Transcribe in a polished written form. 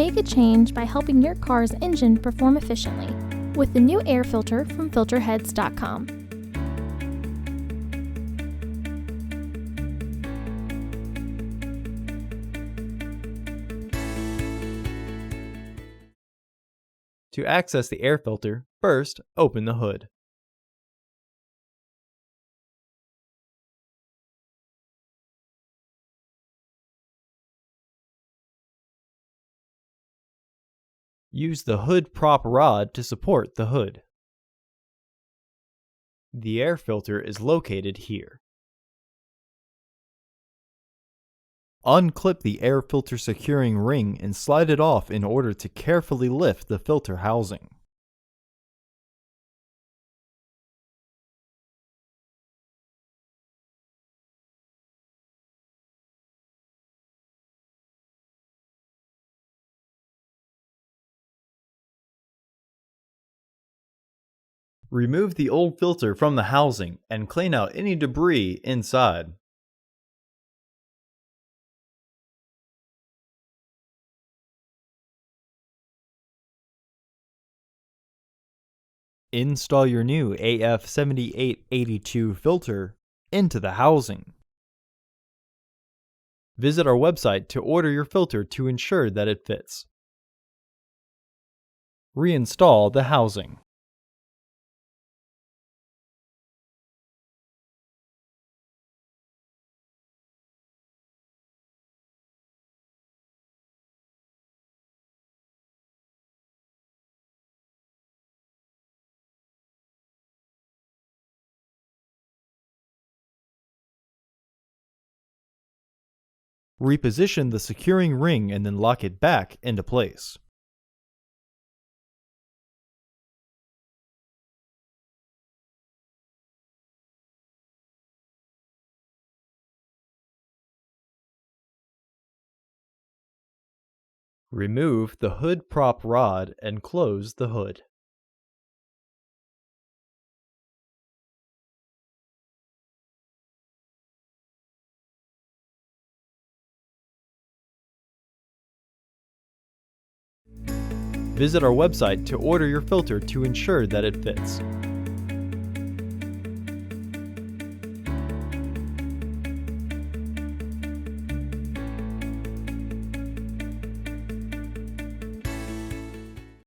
Make a change by helping your car's engine perform efficiently with the new air filter from Filterheads.com. To access the air filter, first open the hood. Use the hood prop rod to support the hood. The air filter is located here. Unclip the air filter securing ring and slide it off in order to carefully lift the filter housing. Remove the old filter from the housing and clean out any debris inside. Install your new AF7882 filter into the housing. Visit our website to order your filter to ensure that it fits. Reinstall the housing. Reposition the securing ring and then lock it back into place. Remove the hood prop rod and close the hood. Visit our website to order your filter to ensure that it fits.